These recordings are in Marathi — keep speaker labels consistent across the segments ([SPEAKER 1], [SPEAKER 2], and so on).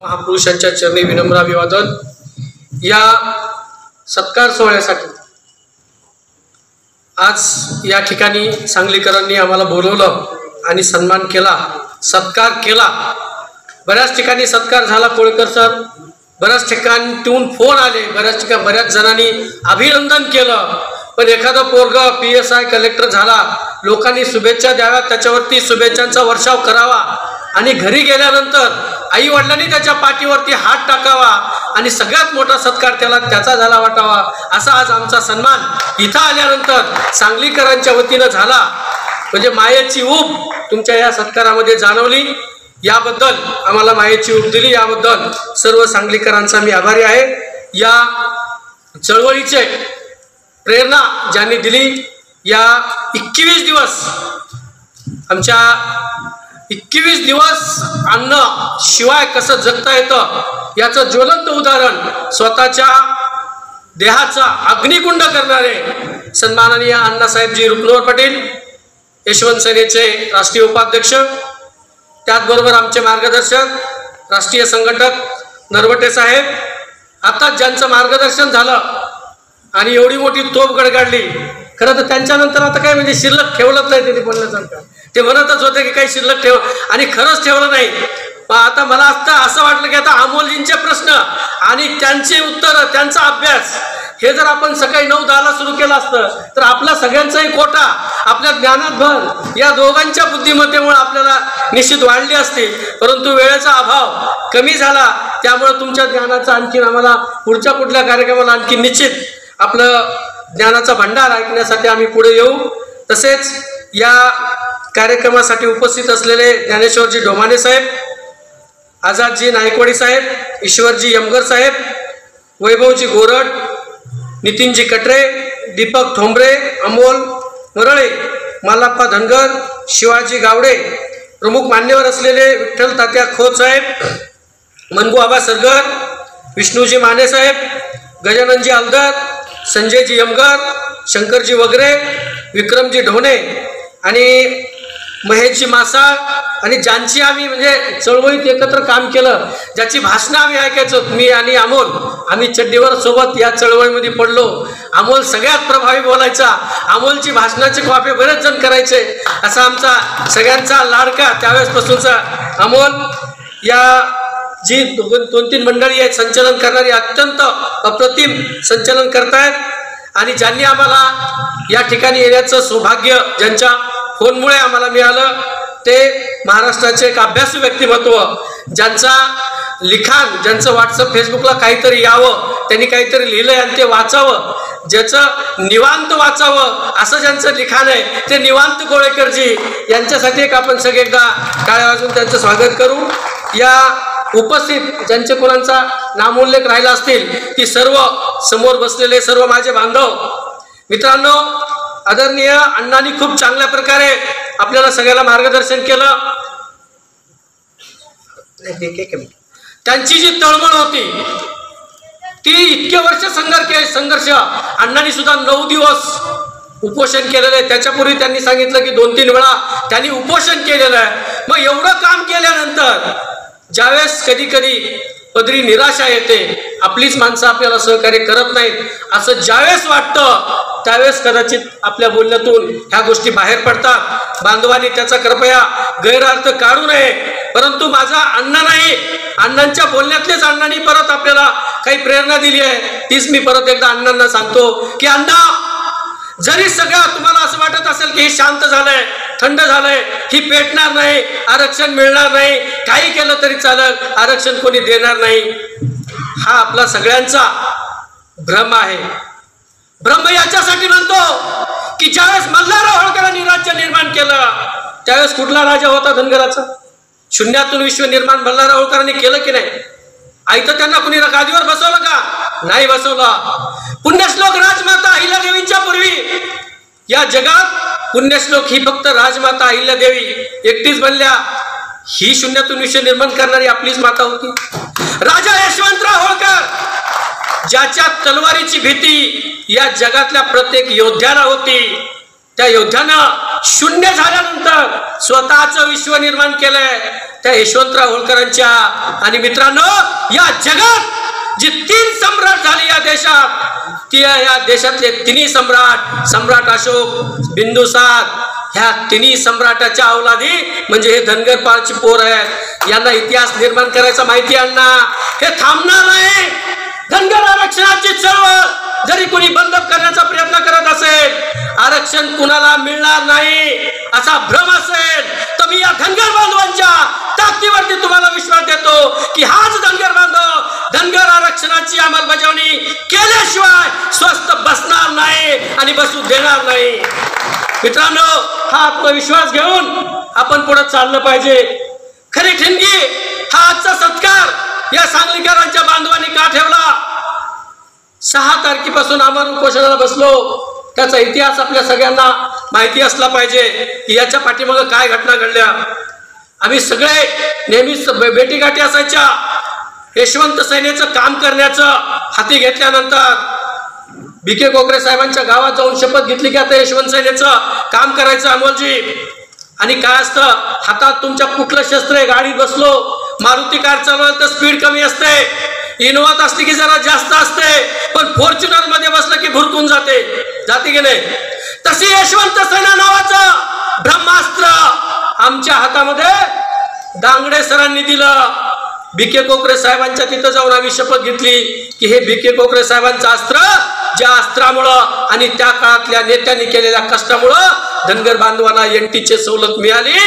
[SPEAKER 1] महापुरुषांच्या चरणी विनम्र अभिवादन। या सत्कार सोहळ्यासाठी आज या ठिकाणी सांगलीकरांनी आम्हाला बोलवलं आणि सन्मान केला, सत्कार केला। बऱ्याच ठिकाणी सत्कार झाला कोळकर सर, बऱ्याच ठिकाणून फोन आले, बऱ्याच जणांनी अभिनंदन केलं। पण एखादा पोरगा PSI कलेक्टर झाला, लोकांनी शुभेच्छा द्याव्या, त्याच्यावरती शुभेच्छांचा वर्षाव करावा आणि घरी गेल्यानंतर आई वडिलांनी त्याच्या पाठीवरती हात टाकावा आणि सगळ्यात मोठा सत्कार त्याचा झाला वाटावा, असा आज आमचा सन्मान इथं आल्यानंतर सांगलीकरांच्या वतीनं झाला। म्हणजे मायेची ऊब तुमच्या या सत्कारामध्ये जाणवली, याबद्दल आम्हाला मायेची ऊब दिली, याबद्दल सर्व सांगलीकरांचा मी आभारी आहे। या चळवळीचे प्रेरणा ज्यांनी दिली, या 21 दिवस आमच्या 21 दिवस अन्न शिवाय कसं जगता येतं याचं ज्वलंत उदाहरण स्वतःच्या देहाचा अग्निकुंड करणारे सन्माननीय अण्णासाहेबजी रुपनवर पाटील, यशवंत सेनेचे राष्ट्रीय उपाध्यक्ष, त्याचबरोबर आमचे मार्गदर्शक राष्ट्रीय संघटक नरवटे साहेब, आता ज्यांचं मार्गदर्शन झालं आणि एवढी मोठी तोफ गडगाडली। खरं तर त्यांच्यानंतर आता काय म्हणजे शिल्लक ठेवलंच नाही त्यांनी बोलण्यासारखं, ते म्हणतच होते की काही शिल्लक ठेव आणि खरंच ठेवलं नाही। पण आता मला असं वाटलं की आता अमोलजींचे प्रश्न आणि त्यांचे उत्तर, त्यांचा अभ्यास हे जर आपण सकाळी 9-10 सुरू केलं असतं तर आपला सगळ्यांचाही कोटा, आपल्या ज्ञानात भर, या दोघांच्या बुद्धिमत्तेमुळे आपल्याला निश्चित वाढली असती। परंतु वेळेचा अभाव कमी झाला, त्यामुळे तुमच्या ज्ञानाचा आणखीन आम्हाला पुढच्या कुठल्या कार्यक्रमाला आणखी निश्चित आपलं ज्ञानाचा भंडार ऐकण्यासाठी आम्ही पुढे येऊ। तसेच या कार्यक्रमासाठी उपस्थित असलेले ज्ञानेश्वरजी ढोमाने साहेब, आझादजी नायकवाडी साहेब, ईश्वरजी यमगर साहेब, वैभवजी गोरड, नितीनजी कटरे, दीपक ठोंबरे, अमोल मरळे, मालाप्पा धनगर, शिवाजी गावडे, प्रमुख मान्यवर असलेले विठ्ठल तात्या खोत साहेब, मनगू आबा सरगर, विष्णूजी माने साहेब, गजाननजी अलदर, संजयजी यमगर, शंकरजी वगरे, विक्रमजी ढोणे आणि महेशजी मासाळ, आणि ज्यांची आम्ही म्हणजे चळवळीत एकत्र काम केलं, ज्याची भाषणं आम्ही ऐकायचो, मी आणि अमोल, आम्ही चड्डीवर सोबत या चळवळीमध्ये पडलो। अमोल सगळ्यात प्रभावी बोलायचा, अमोलची भाषणाचे कॉपी बरेच जण करायचे, असा आमचा सगळ्यांचा लाडका त्यावेळेसपासूनचा अमोल। या जी 2-3 मंडळी आहेत संचलन करणारी, अत्यंत अप्रतिम संचलन करतायत आणि ज्यांनी आम्हाला या ठिकाणी येण्याचं सौभाग्य ज्यांच्या फोनमुळे आम्हाला मिळालं, ते महाराष्ट्राचे एक अभ्यासू व्यक्तिमत्व, ज्यांचा लिखाण, ज्यांचं व्हॉट्सअप फेसबुकला काहीतरी यावं, त्यांनी काहीतरी लिहिलंय आणि ते वाचावं, ज्याचं निवांत वाचावं असं ज्यांचं लिखाण आहे, ते निवांत गोळेकरजी यांच्यासाठी एक आपण सगळे एकदा टाळ्या वाजवून त्यांचं स्वागत करू। या उपस्थित ज्यांचे कोणाचा नामोल्लेख राहिला असतील ती सर्व समोर बसलेले सर्व माझे बांधव मित्रांनो, आदरणीय अण्णांनी खूप चांगल्या प्रकारे आपल्याला सगळ्याला मार्गदर्शन केलं। त्यांची जी तळमळ होती ती इतके वर्ष संघर्ष अण्णांनी सुद्धा 9 दिवस उपोषण केलेलं आहे। त्याच्यापूर्वी त्यांनी सांगितलं की 2-3 वेळा त्यांनी उपोषण केलेलं आहे। मग एवढं काम केल्यानंतर ज्यावेळेस कधी पदरी निराशा येते, आपलीच माणसं आपल्याला सहकार्य करत नाहीत असं ज्यावेळेस वाटतं, त्यावेळेस कदाचित आपल्या बोलण्यातून ह्या गोष्टी बाहेर पडतात। बांधवांनी त्याचा कृपया गैरअर्थ काढू नये। परंतु माझा अण्णा नाही, अण्णांच्या बोलण्यातलेच अण्णांनी परत आपल्याला काही प्रेरणा दिली आहे, तीच मी परत एकदा अण्णांना सांगतो की अण्णा, जरी सगळं तुम्हाला असं वाटत असेल की हे शांत झालंय, थंड झालंय, ही पेटणार नाही, आरक्षण मिळणार नाही, काही केलं तरी चालेल, आरक्षण कोणी देणार नाही, हा आपला सगळ्यांचा भ्रम आहे। भ्रम याच्यासाठी म्हणतो की ज्यावेळेस मल्हारराव होळकरांनी राज्य निर्माण केलं, त्यावेळेस कुठला राजा होता धनगराचा? शून्यातून विश्व निर्माण मल्हारराव होळकरांनी केलं की नाही? आयतं त्यांना कुणी गादीवर बसवलं का? नाही बसवलं। पुण्यश्लोक राजमाता अहिल्यादेवींच्या पूर्वी या जगात पुण्यश्लोक ही फक्त राजमाता अहिल्यादेवी एकटीच बनल्या। ही शून्यातून विश्व निर्माण करणारी आपलीच माता होती। राजा यशवंतराव होळकर, ज्याच्या तलवारीची भीती या जगातल्या प्रत्येक योद्ध्याला होती, त्या योद्ध्यानं शून्य झाल्यानंतर स्वतःचं विश्व निर्माण केलंय। त्या यशवंतराव होळकरांच्या। आणि मित्रांनो, या जगात जी 3 सम्राट झाले या देशात, या देशातले 3 सम्राट अशोक, बिंदुसार, ह्या 3 सम्राटाच्या अवलादी म्हणजे हे धनगर पारची पोर आहेत। यांना इतिहास निर्माण करायचा माहिती यांना। हे थांबणार नाही। धनगर आरक्षणाची चळवळ जरी कोणी बंद करण्याचा प्रयत्न करत असेल, आरक्षण कुणाला मिळणार नाही असा भ्रम असेल, तर मी या धनगर बांधवांच्या ताकदीवरती तुम्हाला विश्वास देतो की हाच धनगर बांधव धनगर आरक्षणाची अंमलबजावणी केल्याशिवाय स्वस्थ बसणार नाही आणि बसू देणार नाही। मित्रांनो, हा आत्मविश्वास घेऊन आपण पुढे चाललं पाहिजे। खरी ठिणगी हा आजचा सत्कार या सांगलीकरांच्या बांधवांनी का ठेवला? 6 तारखेपासून आमरण उपोषणाला बसलो, त्याचा इतिहास आपल्या सगळ्यांना माहिती असला पाहिजे की याच्या पाठीमागे काय घटना घडल्या। आम्ही सगळे नेहमीच भेटीगाठी असायच्या। यशवंत सेनेचं काम करण्याचं हाती घेतल्यानंतर बीके कोकरे साहेबांच्या गावात जाऊन शपथ घेतली की आता यशवंत सेनेचं काम करायचं अमोलजी। आणि काय असतं, हातात तुमच्या कुठलं शस्त्र आहे, गाडीत बसलो, मारुती कार चालवलं तर स्पीड कमी असते, इनोवात असते की जरा जास्त असते, पण फॉर्च्युनर मध्ये बसलं की भुरकून जाते की नाही? तशी यशवंत सेना नावाचं ब्रह्मास्त्र आमच्या हातामध्ये दांगडे सरांनी दिलं। बीके कोकरे साहेबांच्या तिथं जाऊन आम्ही शपथ घेतली की हे बीके कोकरे साहेबांचं अस्त्र, ज्या अस्त्रामुळं आणि त्या काळातल्या नेत्यांनी केलेल्या कष्टामुळं धनगर बांधवांना एनटीचे सवलत मिळाली।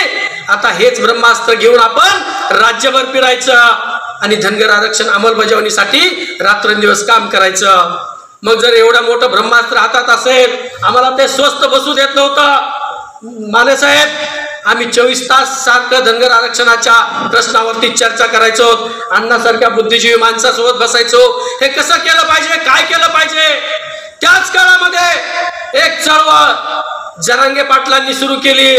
[SPEAKER 1] आता हेच ब्रह्मास्त्र घेऊन आपण राज्यभर फिरायचं आणि धनगर आरक्षण अंमलबजावणीसाठी रात्रंदिवस काम करायचं। मग जर एवढं मोठं ब्रह्मास्त्र हातात असेल, आम्हाला ते स्वस्थ बसू देत नव्हतं। माने साहेब, आम्ही 24 तास सारखं धनगर आरक्षणाच्या प्रश्नावरती चर्चा करायचो, अण्णासारख्या बुद्धिजीवी माणसासोबत बसायचो। हे कसं केलं पाहिजे, काय केलं पाहिजे। त्याच काळामध्ये एक चळवळ जरांगे पाटलांनी सुरू केली,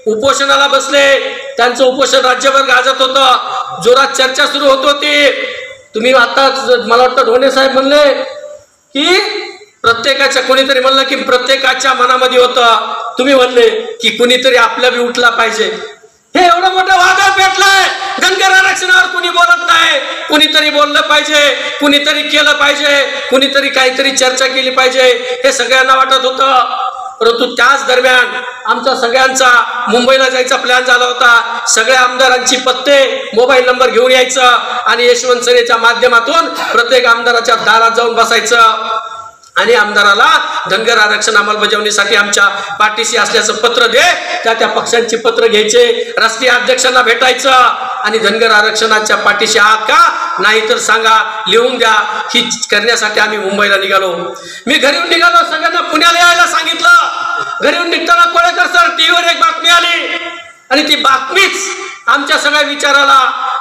[SPEAKER 1] उपोषणाला बसले, त्यांचं उपोषण राज्यभर गाजत होतं, जोरात चर्चा सुरू होत होती। तुम्ही आता मला वाटतं ढोणे साहेब म्हणले की प्रत्येकाच्या, कोणीतरी म्हणलं की प्रत्येकाच्या मनामध्ये होतं, तुम्ही म्हणले की कुणीतरी आपल्या बी उठला पाहिजे। हे एवढं मोठं वादळ पेटलंय, धनगर आरक्षणावर कुणी बोलत नाही, कुणीतरी बोललं पाहिजे, कुणीतरी केलं पाहिजे, कुणीतरी काहीतरी चर्चा केली पाहिजे, हे सगळ्यांना वाटत होतं। परंतु त्याच दरम्यान आमचा सगळ्यांचा मुंबईला जायचा प्लॅन झाला होता। सगळ्या आमदारांची पत्ते, मोबाईल नंबर घेऊन यायचं आणि यशवंत सेनेच्या माध्यमातून प्रत्येक आमदाराच्या दारात जाऊन बसायचं आणि आमदाराला धनगर आरक्षण अंमलबजावणीसाठी आमच्या पाठीशी असल्याचं पत्र दे, त्या पक्षांची पत्र घ्यायचे, राष्ट्रीय अध्यक्षांना भेटायचं आणि धनगर आरक्षणाच्या पाठीशी आहात का, नाही तर सांगा, लिहून द्या। ही करण्यासाठी आम्ही मुंबईला निघालो। मी घरी निघालो, सगळ्यांना पुण्याला यायला सांगितलं। घरी निघताना कोळेकर सर टीव्हीवर एक बातमी आली आणि ती बातमीच आमच्या सगळ्या विचाराला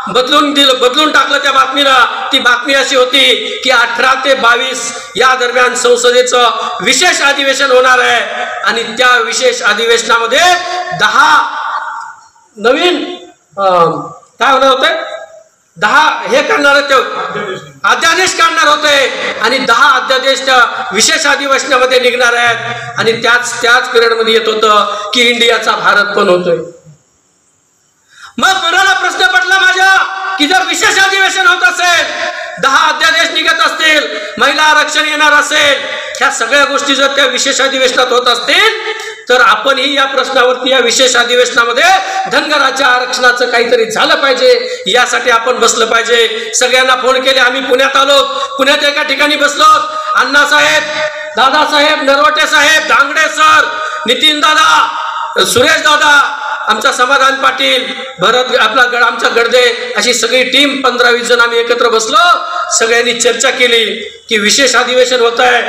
[SPEAKER 1] बदलून टाकलं। त्या बातमीला, ती बातमी अशी होती की 18 ते 22 या दरम्यान संसदेचं विशेष अधिवेशन होणार आहे आणि त्या विशेष अधिवेशनामध्ये 10 नवीन काय होणार होते, 10 हे करणार होते, अध्यादेश काढणार होते आणि 10 अध्यादेश त्या विशेष अधिवेशनामध्ये निघणार आहेत। आणि त्याच पिरियडमध्ये येत होतं की इंडियाचा भारत पण होतोय। मग मनाला प्रश्न पडला माझ्या की जर विशेष अधिवेशन होत असेल, 10 अध्यादेश निघत असतील, महिला आरक्षण येणार असेल, ह्या सगळ्या गोष्टी जर त्या विशेष अधिवेशनात होत असतील, तर आपणही या प्रश्नावरती या विशेष अधिवेशनामध्ये धनगराच्या आरक्षणाचं काहीतरी झालं पाहिजे, यासाठी आपण बसलं पाहिजे। सगळ्यांना फोन केले, आम्ही पुण्यात आलो, पुण्यात एका ठिकाणी बसलो। अण्णासाहेब, दादासाहेब, नरवटे साहेब, दांगडे सर, नितीन दादा, सुरेश दादा, आमचा समाधान पाटील, भरत आपला आमचा गडदे, अशी सगळी टीम 15-20 जण आम्ही एकत्र बसलो। सगळ्यांनी चर्चा केली की विशेष अधिवेशन होत आहे,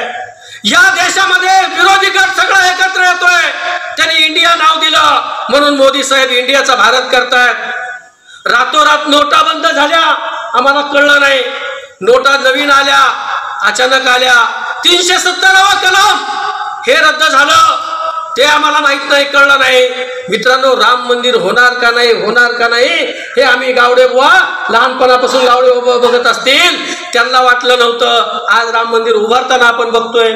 [SPEAKER 1] या देशामध्ये विरोधी गट सगळा एकत्र येतोय, त्यांनी इंडिया नाव दिलं म्हणून मोदी साहेब इंडियाचा भारत करतायत। रातोरात नोटा बंद झाल्या, आम्हाला कळलं नाही, नोटा नवीन आल्या, अचानक आल्या। 370वा कलम हे रद्द झालं, ते आम्हाला माहित नाही, कळलं नाही। मित्रांनो, राम मंदिर होणार का नाही हे आम्ही गावडे बुवा लहानपणापासून गावडे बघत असतील, त्यांना वाटलं नव्हतं, आज राम मंदिर उभारताना आपण बघतोय।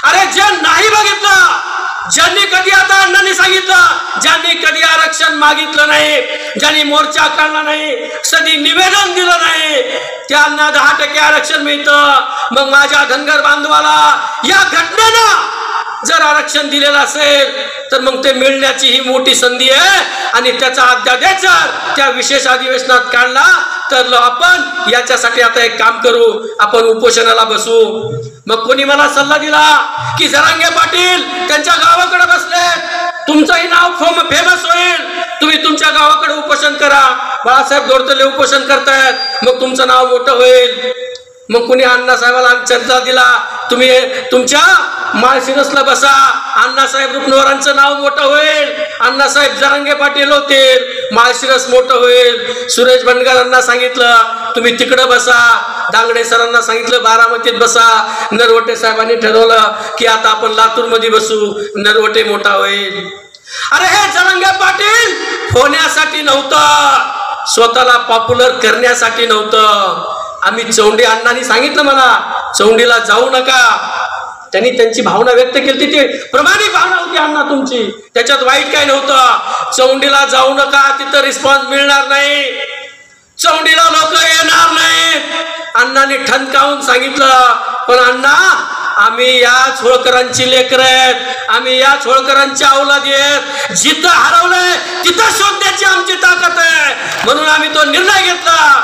[SPEAKER 1] अरे जे नाही बघितलं, ज्यांनी कधी, आता अण्णांनी सांगितलं, ज्यांनी कधी आरक्षण मागितलं नाही, ज्यांनी मोर्चा काढला नाही, कधी निवेदन दिलं नाही, त्यांना 10% आरक्षण मिळतं. मग माझ्या धनगर बांधवाला या घटनेनं जर आरक्षण दिलेलं असेल तर मग ते मिळण्याची ही मोठी संधी आहे. आणि त्याचा अध्यादेश जर त्या विशेष अधिवेशनात काढला तर आपण याच्यासाठी आता एक काम करू, आपण उपोषणाला बसू. मग कोणी मला सल्ला दिला की जरांगे पाटील त्यांच्या गावाकडे बसले, तुमचंही नाव फेमस होईल, तुम्ही तुमच्या गावाकडे उपोषण करा. बाळासाहेब दोरतले उपोषण करतायत, मग तुमचं नाव मोठं होईल. मग कुणी अण्णासाहेबाला चर्चा दिला, तुम्ही तुमच्या माळशिरसला बसा, अण्णासाहेब रुपनवरांचं नाव मोठं होईल, अण्णासाहेब जरांगे पाटील होतील, माळशिरस मोठं होईल. सुरेश बनगरांना सांगितलं तुम्ही तिकडं बसा, दांगडे सरांना सांगितलं बारामतीत बसा, नरवटे साहेबांनी ठरवलं की आता आपण लातूरमध्ये बसू, नरवटे मोठा होईल. अरे हे जरांगे पाटील होण्यासाठी नव्हतं, स्वतःला पॉप्युलर करण्यासाठी नव्हतं. आम्ही चौंडी, अण्णांनी सांगितलं मला चौंडीला जाऊ नका, त्यांनी त्यांची भावना व्यक्त केली, ती प्रमाणिक भावना होती अण्णा तुमची, त्याच्यात वाईट काही नव्हतं. चौंडीला जाऊ नका, तिथं रिस्पॉन्स मिळणार नाही, चौंडीला लोक येणार नाही, अण्णांनी ठणकावून सांगितलं. पण अण्णा आम्ही याच होळकरांची लेकर आहेत, आम्ही याच होळकरांच्या औलादी आहेत, जिथं हरवलंय तिथं शोधण्याची आमची ताकद आहे, म्हणून आम्ही तो निर्णय घेतला.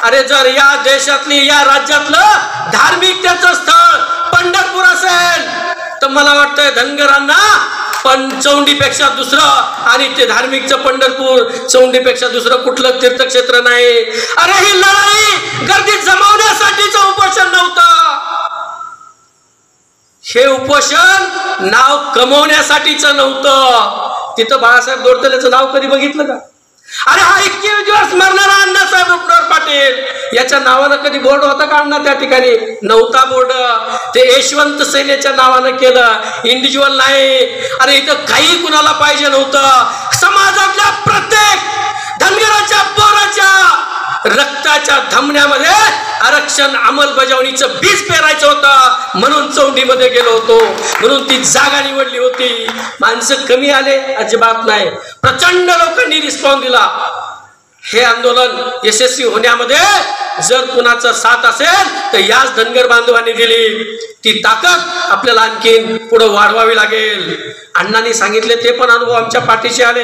[SPEAKER 1] अरे जर या देशातली, या राज्यातलं धार्मिकतेचं स्थळ पंढरपूर असेल तर मला वाटतंय धनगरांना पण चौंडीपेक्षा दुसरं, आणि ते धार्मिकचं पंढरपूर, चौंडीपेक्षा दुसरं कुठलं तीर्थक्षेत्र नाही. अरे ही लढाई गर्दी जमवण्यासाठीचं उपोषण नव्हतं, हे उपोषण नाव कमवण्यासाठीचं नव्हतं. तिथं बाळासाहेब दोरतलेचं नाव कधी बघितलं का? अरे हा 21 दिवस मरणारा अण्णासाहेब रुपनवर पाटील, याच्या नावानं कधी बोर्ड होता का अण्णा त्या ठिकाणी? नव्हता बोर्ड. ते यशवंत सेनेच्या नावानं केलं, इंडिव्हिज्युअल नाही. अरे इथं काही कुणाला पाहिजे नव्हतं, समाजातल्या प्रत्येक धनगराच्या पोराच्या रक्ताच्या धमन्यामध्ये आरक्षण अंमलबजावणीचं बीज पेरायचं होतं, म्हणून चौंडीमध्ये गेलो होतो, म्हणून ती जागा निवडली होती. माणसं कमी आले अजिबात नाही, प्रचंड लोकांनी रिस्पॉन्स दिला. हे आंदोलन यशस्वी होण्यामध्ये जर कुणाचा साथ असेल तर याच धनगर बांधवांनी दिली. ती ताकद आपल्याला आणखीन पुढे वाढवावी लागेल. अण्णांनी सांगितले ते पण अनुभव आमच्या पाठीशी आले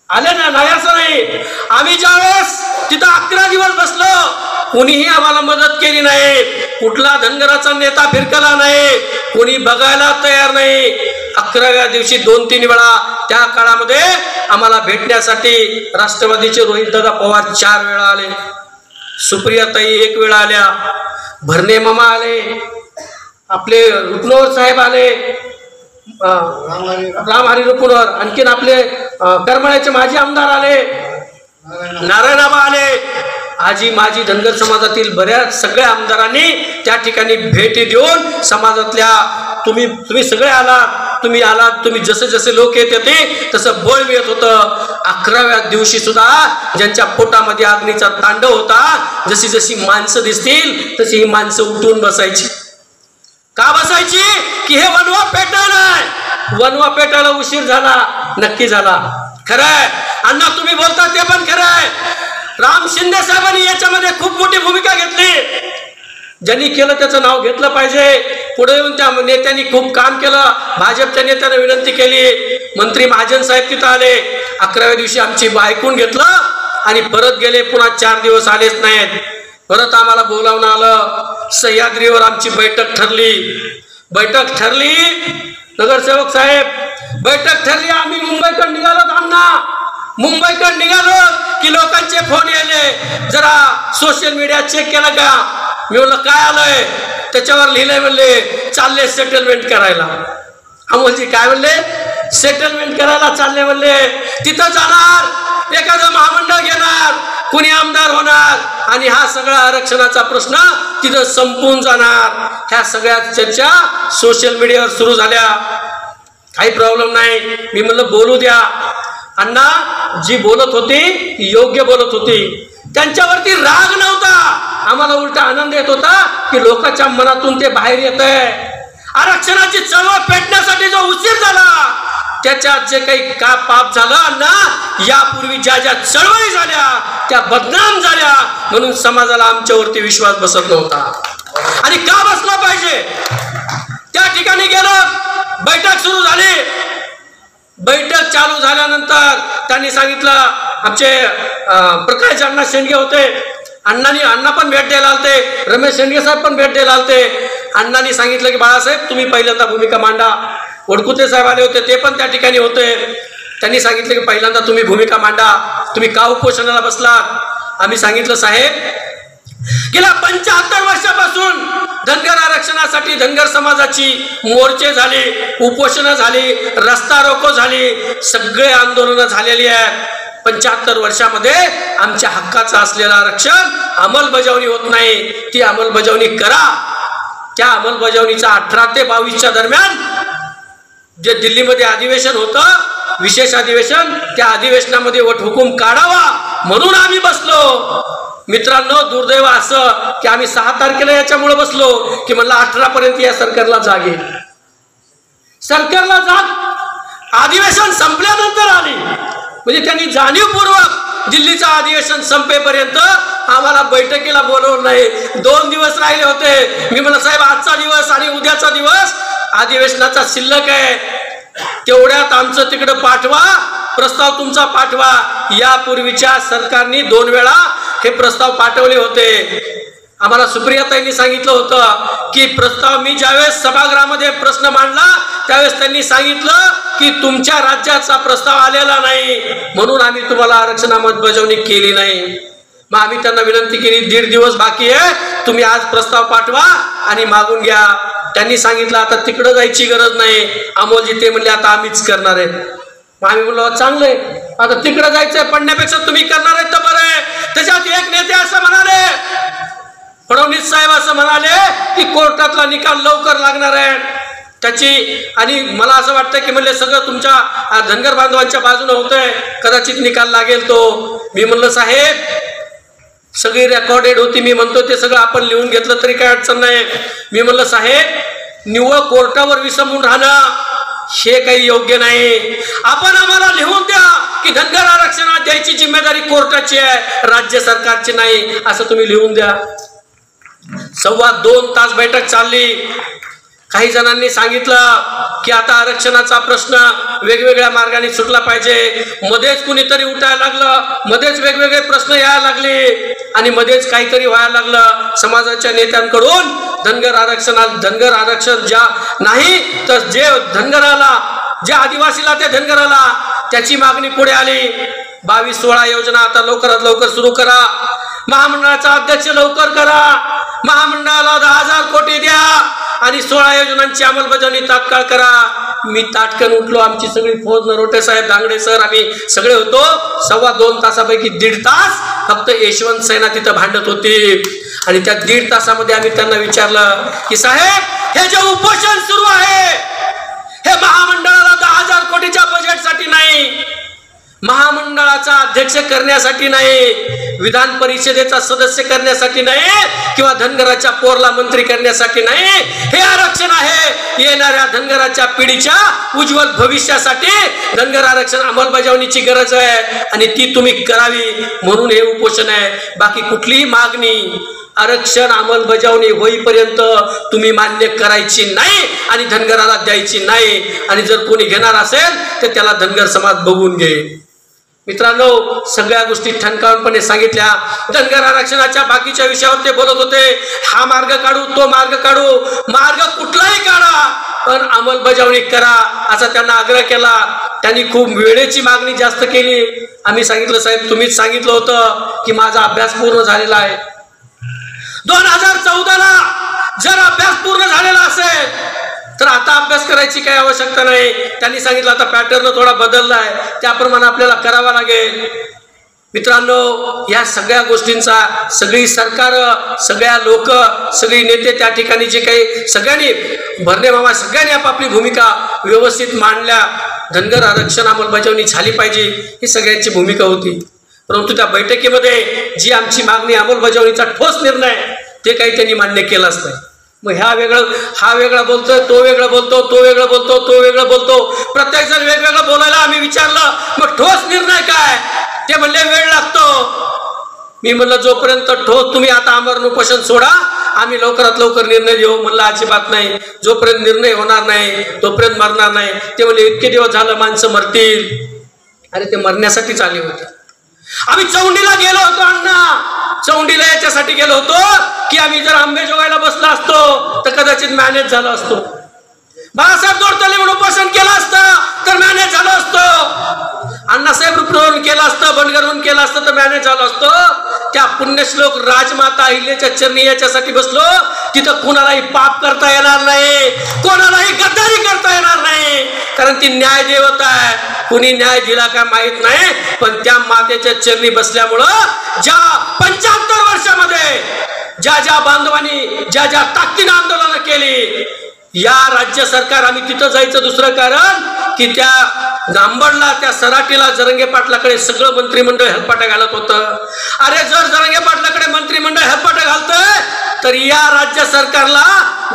[SPEAKER 1] ना, नाही असं नाही. आम्ही ज्यावेळेस तिथं 11 दिवस बसलो, कोणीही आम्हाला मदत केली नाही, कुठला धनगराचा नेता फिरकला नाही, कोणी बघायला तयार नाही. 11व्या दिवशी 2-3 वेळा त्या काळामध्ये आम्हाला भेटण्यासाठी राष्ट्रवादीचे रोहितदादा पवार 4 वेळा आले, सुप्रियाताई 1 वेळा आल्या, भरणे मामा आले, आपले रुपनवर साहेब आले, राम हरी रुपनवर, आणखीन आपले करमाळ्याचे माजी आमदार आले, नारायणाबा आले, आजी माजी धनगर समाजातील बऱ्याच सगळ्या आमदारांनी त्या ठिकाणी भेटी देऊन समाजातल्या तुम्ही सगळे आलात, तुम्ही जसे जसे लोक येत होते तसं बळ मिळत होतं. 11व्या दिवशी सुद्धा ज्यांच्या पोटामध्ये अग्नीचा तांडव होता, जशी जशी माणसं दिसतील तशी ही माणसं उठून बसायची. का बसायची? की हे वनवा पेटायला, वनवा पेटायला उशीर झाला, नक्की झाला. खरंय अण्णा तुम्ही बोलता ते पण खरंय. राम शिंदे साहेबांनी याच्यामध्ये खूप मोठी भूमिका घेतली. ज्यांनी केलं त्याचं नाव घेतलं पाहिजे. पुढे येऊन त्या नेत्यांनी खूप काम केलं. भाजपच्या नेत्याने विनंती केली, मंत्री महाजन साहेब तिथं आले. 11व्या दिवशी आमची ऐकून घेतलं आणि परत गेले. पुन्हा 4 दिवस आलेच नाहीत. परत आम्हाला बोलावणं आलं. सह्याद्रीवर आमची बैठक ठरली. नगरसेवक साहेब बैठक ठरली. आम्ही मुंबईकडे निघालो. मुंबईकडे निघालो की लोकांचे फोन यायले, जरा सोशल मीडिया चेक केला का? मी म्हणलं काय आलंय? त्याच्यावर लिहिलंय, म्हणले चालले सेटलमेंट करायला. अमोलजी काय म्हणले? सेटलमेंट करायला चालले म्हणले. तिथं जाणार, एखादं महामंडळ घेणार, कुणी आमदार होणार आणि हा सगळा आरक्षणाचा प्रश्न तिथं संपून जाणार. ह्या सगळ्या चर्चा सोशल मीडियावर सुरू झाल्या. काही प्रॉब्लेम नाही. मी म्हणलं बोलू द्या. अण्णा जी बोलत होती ती योग्य बोलत होती. त्यांच्यावरती राग नव्हता. आम्हाला उलटा आनंद येत होता की लोकांच्या मनातून ते बाहेर येत आहे. आरक्षणाची चळवळ पेटण्यासाठी जो उशीर झाला त्याच्यात जे काही का पाप झालं ना, यापूर्वी ज्या ज्या चळवळी झाल्या त्या बदनाम झाल्या, म्हणून समाजाला आमच्यावरती विश्वास बसत नव्हता. आणि का बसला पाहिजे? त्या ठिकाणी गेलो, बैठक सुरू झाली. बैठक चालू झाल्यानंतर त्यांनी सांगितलं, आमचे प्रकाश अण्णा शेंडगे होते, अण्णा पण भेट द्यायला आलते, रमेश शेंडगे साहेब पण भेट द्यायला आलते. अण्णांनी सांगितलं की बाळासाहेब तुम्ही पहिल्यांदा भूमिका मांडा. वडकुते साहेब आले होते, ते पण त्या ठिकाणी होते. त्यांनी सांगितलं की पहिल्यांदा तुम्ही भूमिका मांडा, तुम्ही का उपोषणाला बसलात? आम्ही सांगितलं साहेब, गेल्या 75 वर्षापासून धनगर आरक्षणासाठी धनगर समाजाची मोर्चे झाले, उपोषणं झाली, रस्ता रोको झाली, सगळे आंदोलनं झालेली आहेत. 75 वर्षामध्ये आमच्या हक्काचं असलेलं आरक्षण अंमलबजावणी होत नाही. ती अंमलबजावणी करा. त्या अंमलबजावणीचा 18 ते 22च्या दरम्यान जे दिल्लीमध्ये अधिवेशन होतं, विशेष अधिवेशन, त्या अधिवेशनामध्ये वटहुकूम काढावा म्हणून आम्ही बसलो. मित्रांनो, दुर्दैव असं की आम्ही 6 तारखेला याच्यामुळे बसलो की म्हणलं 18 पर्यंत या सरकारला जाग येईल. सरकारला जाग अधिवेशन संपल्यानंतर आली. म्हणजे त्यांनी जाणीवपूर्वक दिल्लीचं अधिवेशन संपेपर्यंत आम्हाला बैठकीला बोलवलं नाही. 2 दिवस राहिले होते. मी म्हणलं साहेब आजचा दिवस आणि उद्याचा दिवस अधिवेशनाचा शिल्लक आहे, तेवढ्यात आमचं तिकडं पाठवा, प्रस्ताव तुमचा पाठवा. यापूर्वीच्या सरकारने 2 वेळा हे प्रस्ताव पाठवले होते. आम्हाला सुप्रियाताईंनी सांगितलं होतं की प्रस्ताव, मी ज्यावेळेस सभागृहामध्ये प्रश्न मांडला त्यावेळेस त्यांनी सांगितलं की तुमच्या राज्याचा प्रस्ताव आलेला नाही म्हणून आम्ही तुम्हाला आरक्षण अंमलबजावणी केली नाही. मग आम्ही त्यांना विनंती केली, 1.5 दिवस बाकी आहे, तुम्ही आज प्रस्ताव पाठवा आणि मागून घ्या. त्यांनी सांगितलं आता तिकडं जायची गरज नाही, अमोलजी ते म्हणले आता आम्हीच करणार आहे. मग आम्ही म्हणलो चांगलंय, आता तिकडं जायचंय पडण्यापेक्षा तुम्ही करणार आहेत तर बरं आहे. त्याच्यात एक नेते असं म्हणाले, फडणवीस साहेब असं म्हणाले की कोर्टातला निकाल लवकर लागणार आहे त्याची, आणि मला असं वाटतं की म्हणले सगळं तुमच्या धनगर बांधवांच्या बाजूने होतंय, कदाचित निकाल लागेल तो. मी म्हणलं साहेब सगळी रेकॉर्डेड होती, मी म्हणतो ते सगळं आपण लिहून घेतलं तरी काय अडचण नाही. मी म्हणलं साहेब निव्वळ कोर्टावर विसंबून राहणं हे काही योग्य नाही. आपण आम्हाला लिहून द्या की धनगर आरक्षणात द्यायची जिम्मेदारी कोर्टाची आहे, राज्य सरकारची नाही, असं तुम्ही लिहून द्या. 2.25 तास बैठक चालली. काही जणांनी सांगितलं की आता आरक्षणाचा प्रश्न वेगवेगळ्या मार्गाने सुटला पाहिजे. मध्येच कुणीतरी उठायला लागलं, मध्येच वेगवेगळे प्रश्न यायला लागले आणि मध्येच काहीतरी व्हायला लागलं. समाजाच्या नेत्यांकडून धनगर आरक्षण ज्या नाही तर जे धनगराला, ज्या आदिवासीला त्या धनगराला, त्याची मागणी पुढे आली. 22-16 योजना आता लवकरात लवकर सुरू करा. महामंडळाचा अध्यक्ष लवकर करा. महामंडळाला 10,000 कोटी द्या आणि 16 योजनांची अंमलबजावणी तात्काळ करा. मी ताटकन उठलो. आमची सगळी फौज, नरोटे साहेब, दांगडे सर, आम्ही सगळे होतो. 2.25 तासापैकी 1.5 तास फक्त यशवंत सेना तिथं भांडत होती. आणि त्या 1.5 तासामध्ये आम्ही त्यांना विचारलं की साहेब हे जे उपोषण सुरू आहे हे महामंडळाला 10,000 कोटीच्या बजेटसाठी नाही, महामंडळाचा अध्यक्ष करण्यासाठी नाही, विधान परिषदेचा सदस्य करण्यासाठी नाही, किंवा धनगराच्या पोरला मंत्री करण्यासाठी नाही. हे आरक्षण आहे येणाऱ्या धनगराच्या पिढीच्या उज्ज्वल भविष्यासाठी. धनगर आरक्षण अंमलबजावणीची गरज आहे आणि ती तुम्ही करावी म्हणून हे उपोषण आहे. बाकी कुठलीही मागणी आरक्षण अंमलबजावणी होईपर्यंत तुम्ही मान्य करायची नाही आणि धनगराला द्यायची नाही. आणि जर कोणी घेणार असेल तर त्याला धनगर समाज बघून घे. मित्रांनो, सगळ्या गोष्टी ठणकावूनपणे सांगितल्या. धनगर आरक्षणाच्या बाकीच्या विषयावर ते बोलत होते. हा मार्ग काढू, तो मार्ग काढू, मार्ग कुठलाही काढा पण अंमलबजावणी करा असा त्यांना आग्रह केला. त्यांनी खूप वेळेची मागणी जास्त केली. आम्ही सांगितलं साहेब तुम्हीच सांगितलं होतं की माझा अभ्यास पूर्ण झालेला आहे. 2014ला जर अभ्यास पूर्ण झालेला असेल तर आता अभ्यास करायची काही आवश्यकता नाही. त्यांनी सांगितलं आता पॅटर्न थोडा बदलला आहे, त्याप्रमाणे आपल्याला करावा लागेल. मित्रांनो, या सगळ्या गोष्टींचा सगळी सरकार, सगळ्या लोक, सगळी नेते त्या ठिकाणी जे काही सगळ्यांनी भरणे मामा सगळ्यांनी आपापली भूमिका व्यवस्थित मांडल्या. धनगर आरक्षण अंमलबजावणी झाली पाहिजे ही सगळ्यांची भूमिका होती. परंतु त्या बैठकीमध्ये जी आमची मागणी अंमलबजावणीचा ठोस निर्णय ते काही त्यांनी मान्य केलाच नाही. मग हा वेगळा बोलतोय, तो वेगळा बोलतो, तो वेगळा बोलतो, तो वेगळा बोलतो, प्रत्येक जण वेगवेगळं बोलायला आम्ही विचारलं मग ठोस निर्णय काय? ते म्हणले वेळ लागतो. मी म्हणलं जोपर्यंत ठोस तुम्ही आता आमरण उपोषण सोडा, आम्ही लवकरात लवकर निर्णय घेऊ. म्हणलं अजिबात नाही, जोपर्यंत निर्णय होणार नाही तोपर्यंत मरणार नाही. ते म्हणले इतके दिवस झालं माणसं मरतील. अरे ते मरण्यासाठीच आले होते. आम्ही चौंडीला गेलो होतो अण्णा, चौंडीला याच्यासाठी गेलो होतो की आम्ही जर अंबेजोगाईला बसलो असतो तर कदाचित मॅनेज झालं असतो. बाळासाहेब जोडतले म्हणून उपोषण केलं असतं तर मॅनेज झालं असतं. अण्णासाहेब रूपवरून केलं असतं, बनगरवरून केलं असतं तर मॅनेज झालं असतं. त्या पुण्यश्लोक राजमाता अहिल्याच्या चरणी याच्यासाठी बसलो तिथं कोणालाही पाप करता येणार नाही, कोणालाही गद्दारी करता येणार नाही, कारण ती न्याय देवता आहे. कुणी न्याय दिला काय माहित नाही, पण त्या मातेच्या चरणी बसल्यामुळं ज्या 75 वर्षामध्ये ज्या बांधवांनी ज्या ताकदीनं आंदोलनं केली, या राज्य सरकार आम्ही तिथं जायचं दुसरं कारण की त्या नांबडला त्या सराटीला जरंगे पाटलाकडे सगळं मंत्रिमंडळ हेलपाटा घालत होतं. अरे जर जरंगे पाटलाकडे मंत्रिमंडळ हेलपाटा घालतंय तर या राज्य सरकारला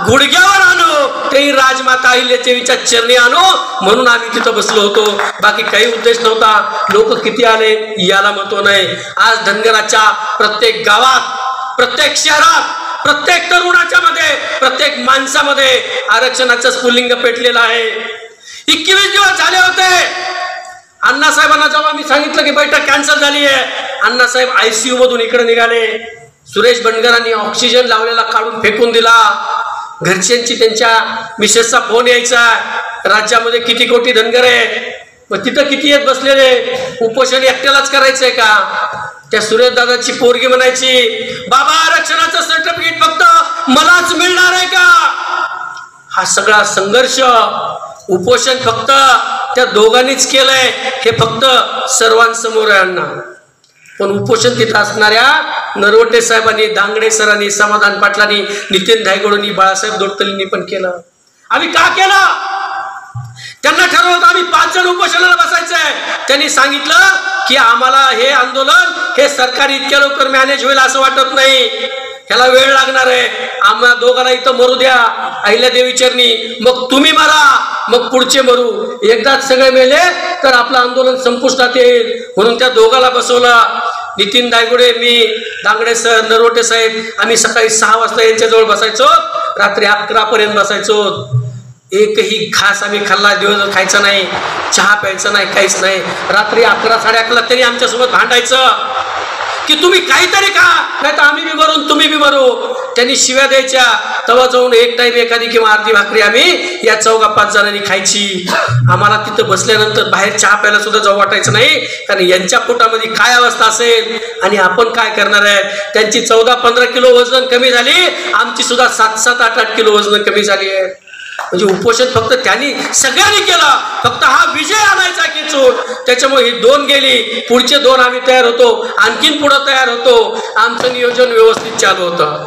[SPEAKER 1] गुडघ्यावर आणू, तेही राजमाता अहिल्यादेवीच्या चरणी आणू, म्हणून आम्ही तिथं बसलो होतो. बाकी काही उद्देश नव्हता. लोक किती आले याला महत्व नाही. आज धनगराच्या प्रत्येक गावात, प्रत्येक शहरात, प्रत्येक तरुणाच्या मध्ये, प्रत्येक माणसामध्ये आरक्षणाचं स्फुल्लिंग पेटलेलं आहे. 21 दिवस झाले होते. अण्णासाहेबांना जेव्हा मी सांगितलं की बैठक कॅन्सल झाली आहे, अण्णासाहेब ICU मधून इकडे निघाले. सुरेश बनगरांनी ऑक्सिजन लावलेला काढून फेकून दिला. घरच्यांची त्यांच्या मिसेसचा फोन यायचा, राज्यामध्ये किती कोटी धनगर आहे, मग तिथं किती येत बसलेले, उपोषण एकट्यालाच करायचंय का? त्या सुरेश दादाची पोरगी म्हणायची बाबा आरक्षणाचं सर्टिफिकेट फक्त मलाच मिळणार आहे का? हा सगळा संघर्ष उपोषण फक्त त्या दोघांनीच केलंय हे फक्त सर्वांसमोर आहे अण्णा. पण उपोषण तिथं असणाऱ्या नरवटे साहेबांनी, दांगडे सरांनी, समाधान पाटलांनी, नितीन धायगोडनी, बाळासाहेब दोडतलेंनी पण केलं. आम्ही का केलं? त्यांना ठरवलं होतं आम्ही 5 जण उपोषणाला बसायचंय. त्यांनी सांगितलं की आम्हाला हे आंदोलन, हे सरकार इतक्या लवकर मॅनेज होईल असं वाटत नाही, ह्याला वेळ लागणार आहे. आम्हाला दोघांना इथं मरू द्या अहिल्यादेवी चरणी, मग तुम्ही मरा, मग पुढचे मरू. एकदाच सगळे मेले तर आपलं आंदोलन संपुष्टात येईल, म्हणून त्या दोघाला बसवलं. नितीन दायगुडे, मी, दांगडे सर, नरवटे साहेब, आम्ही सकाळी 6 वाजता यांच्याजवळ बसायचो, रात्री 11 पर्यंत बसायचो. एकही घास आम्ही खाल्ला दिवस खायचा नाही, चहा प्यायचा नाही, काहीच नाही. रात्री 11, 11:30 तरी आमच्यासोबत भांडायचं की तुम्ही काहीतरी खा, नाही तर आम्ही बी मरून तुम्ही बी मरू. त्यांनी शिव्या द्यायच्या. तेव्हा जाऊन एक टाइम एखादी किंवा अर्धी भाकरी आम्ही या 4-5 जणांनी खायची. आम्हाला तिथं बसल्यानंतर बाहेर चहा प्यायला सुद्धा जाऊ वाटायचं नाही, कारण यांच्या पोटामध्ये काय अवस्था असेल आणि आपण काय करणार आहे. त्यांची 14-15 किलो वजन कमी झाली, आमची सुद्धा 7-7, 8-8 किलो वजन कमी झाली आहे. म्हणजे उपोषण फक्त त्यांनी सगळ्यांनी केलं, फक्त हा विजय आणायचा खेचून. त्याच्यामुळे ही 2 गेली, पुढचे 2 आम्ही तयार होतो, आणखीन पुढे तयार होतो. आमचं नियोजन व्यवस्थित चालू होतं.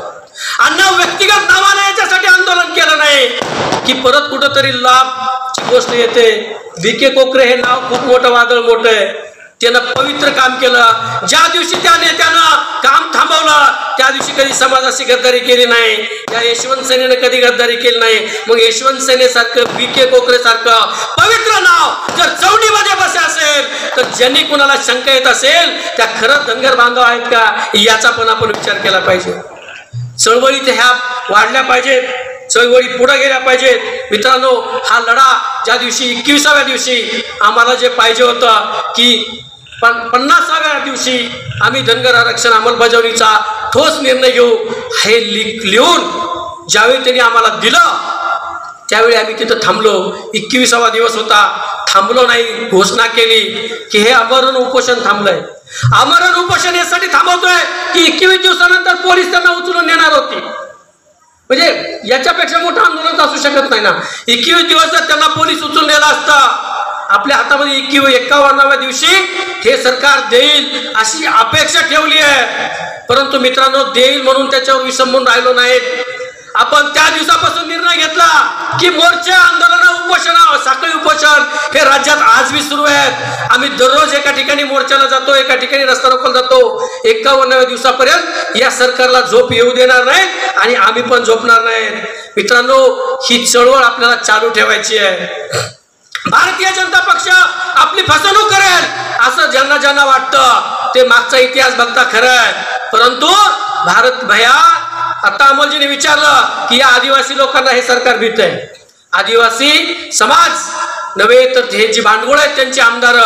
[SPEAKER 1] अण्णा व्यक्तिगत नावाने याच्यासाठी आंदोलन केलं नाही की परत कुठंतरी लाभची गोष्ट येते. VK कोकरे हे नाव खूप मोठं, वादळ मोठं आहे. त्यानं पवित्र काम केलं. ज्या दिवशी त्या नेत्यानं काम थांबवलं त्या दिवशी कधी समाजाशी गद्दारी केली नाही. या यशवंत सेनेनं कधी गद्दारी केली नाही. मग यशवंत सेनेसारखं, VK कोकरे सारखं पवित्र नाव जर चौंडीमध्ये बसे असेल तर ज्यांनी कुणाला शंका येत असेल त्या खरंच धनगर बांधव आहेत का, याचा पण आपण विचार केला पाहिजे. चळवळीत ह्या वाढल्या पाहिजेत, चळवळी पुढे गेल्या पाहिजेत. मित्रांनो, हा लढा ज्या दिवशी 21व्या दिवशी आम्हाला जे पाहिजे होतं की 50व्या दिवशी आम्ही धनगर आरक्षण अंमलबजावणीचा ठोस निर्णय घेऊ, हे लिहून ज्यावेळी त्यांनी आम्हाला दिलं त्यावेळी आम्ही तिथं थांबलो. 21वा दिवस होता, थांबलो नाही, घोषणा केली की हे आमरण उपोषण थांबलंय. आमरण उपोषण यासाठी थांबवतोय की 21 दिवसानंतर पोलीस त्यांना उचलून नेणार होते. म्हणजे याच्यापेक्षा मोठं आंदोलन असू शकत नाही ना. 21 दिवस जर त्यांना पोलीस उचलून नेला असता, आपल्या हातामध्ये 51व्या दिवशी हे सरकार देईल अशी अपेक्षा ठेवली आहे. परंतु मित्रांनो, देईल म्हणून त्याच्यावर विसंबून राहिलो नाहीत. आपण त्या दिवसापासून निर्णय घेतला की मोर्चे, आंदोलन, उपोषण, साखळी उपोषण हे राज्यात आजही सुरू आहेत. आम्ही दररोज एका ठिकाणी मोर्चाला जातो, एका ठिकाणी रस्ता रोकोला जातो. 51व्या दिवसापर्यंत या सरकारला झोप येऊ देणार नाही आणि आम्ही पण झोपणार नाही. मित्रांनो, ही चळवळ आपल्याला चालू ठेवायची आहे. भारतीय जनता पक्ष आपली फसवणूक करेल असं ज्यांना ज्यांना वाटतं ते मागचा इतिहास बघता खरं आहे. परंतु भारत भया, आता अमोलजीने विचारलं की या आदिवासी लोकांना हे सरकार भीत आहे. आदिवासी समाज नव्हे तर हे जी भांडवल आहेत त्यांचे आमदार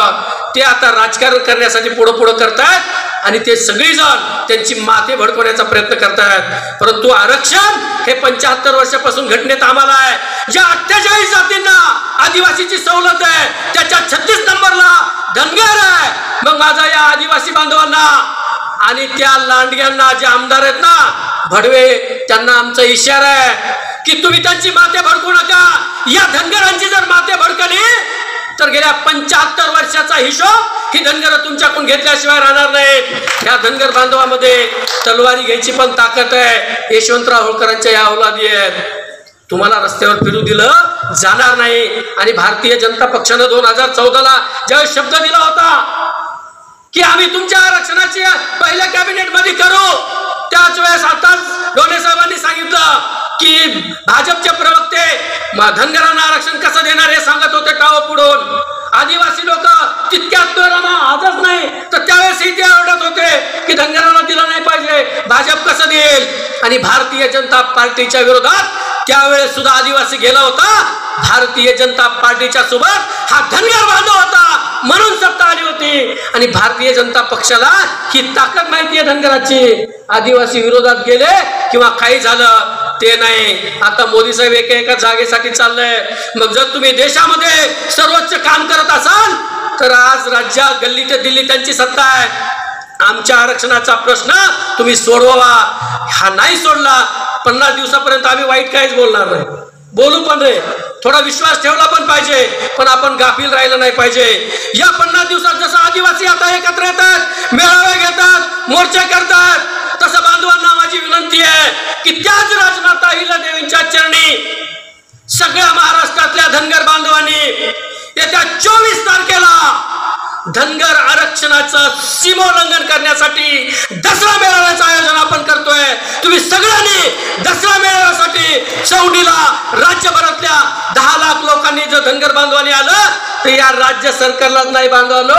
[SPEAKER 1] ते आता राजकारण करण्यासाठी पुढं करतायत आणि ते सगळेजण त्यांची माथे भडकवण्याचा प्रयत्न करतायत. परंतु आरक्षण हे 75 वर्षापासून घटनेत आम्हाला आहे. ज्या 48 जातींना आदिवासीची सवलत आहे त्याच्या 36 नंबरला धनगर आहे. मग माझा या आदिवासी बांधवांना आणि त्या लांडग्यांना जे आमदार आहेत ना भडवे, त्यांना आमचा इशारा आहे की तुम्ही त्यांची माथे भडकू नका. या धनगरांची जर माथे भडकली तर गेल्या 75 वर्षाचा हिशोब ही धनगर तुमच्याकडून घेतल्याशिवाय राहणार नाहीत. या धनगर बांधवामध्ये तलवारी घ्यायची पण ताकद आहे. यशवंतराव होळकरांच्या या औलादी आहेत. तुम्हाला रस्त्यावर फिरू दिलं जाणार नाही. आणि भारतीय जनता पक्षानं 2014ला ज्यावेळेस शब्द दिला होता की आम्ही तुमच्या आरक्षणाची पहिल्या कॅबिनेट मध्ये करू, त्याच वेळेस आताच डोले साहेबांनी सांगितलं की भाजपचे प्रवक्ते धनगरांना आरक्षण कसं देणार हे सांगत होते टाव पुढून. आदिवासी लोक तितक्यात आजच नाही तर त्यावेळेसही ते ओरडत होते की धनगरांना दिलं नाही पाहिजे, भाजप कसं देईल. आणि भारतीय जनता पार्टीच्या विरोधात त्यावेळेस सुद्धा आदिवासी गेला होता. भारतीय जनता पार्टीच्या सोबत हा धनगर बांधव होता म्हणून सत्ता आली होती. आणि भारतीय जनता पक्षाला ही ताकद माहिती आहे धनगराची. आदिवासी विरोधात गेले किंवा काही झालं ते नाही. आता मोदी साहेब एका जागेसाठी चाललंय. मग जर तुम्ही देशामध्ये सर्वोच्च काम करत असाल तर आज राज्यात गल्ली ते दिल्ली त्यांची सत्ता आहे. आमच्या आरक्षणाचा प्रश्न तुम्ही सोडवा. हा नाही सोडला 50 दिवसापर्यंत आम्ही वाईट काहीच बोलणार नाही. बोलू पण रे, थोडा विश्वास ठेवला पण पाहिजे, पण आपण गाफील राहिलं नाही पाहिजे. या 50 दिवसात जसं आदिवासी आता एकत्र येतात, मेळावे घेतात, मोर्चे करतात, तसं बांधवांना माझी विनंती आहे की त्याच राजमाता अहिल्यादेवींच्या चरणी सगळ्या महाराष्ट्रातल्या धनगर बांधवांनी येत्या 24 तारखेला धनगर आरक्षणाचं सीमोल्लंघन करण्यासाठी दसरा मेळाव्याचं आयोजन आपण करतोय. तुम्ही सगळ्यांनी दसरा मेळाव्यासाठी चौंडीला राज्यभरातल्या 10 लाख लोकांनी जर धनगर बांधवांनी आलं तर या राज्य सरकारलाच नाही बांधवानो,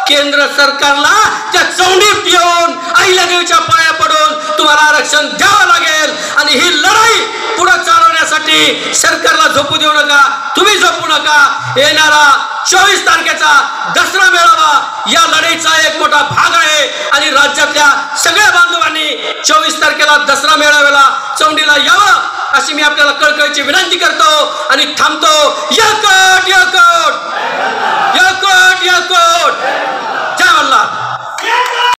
[SPEAKER 1] केंद्र सरकारला त्या चौंडीत येऊन अहिल्यादेवीच्या पाया पडून तुम्हाला आरक्षण द्यावं लागेल. आणि ही लढाई पुढे चालवण्यासाठी सरकारला झोपू देऊ नका, तुम्ही झोपू नका. येणारा 24 तारखेचा दसरा मेळावा या लढाईचा एक मोठा भाग आहे. आणि राज्यातल्या सगळ्या बांधवांनी 24 तारखेला दसरा मेळाव्याला चौंडीला यावं अशी मी आपल्याला कळकळीची विनंती करतो आणि थांबतो. यकोट यकोट यकोट यकोट.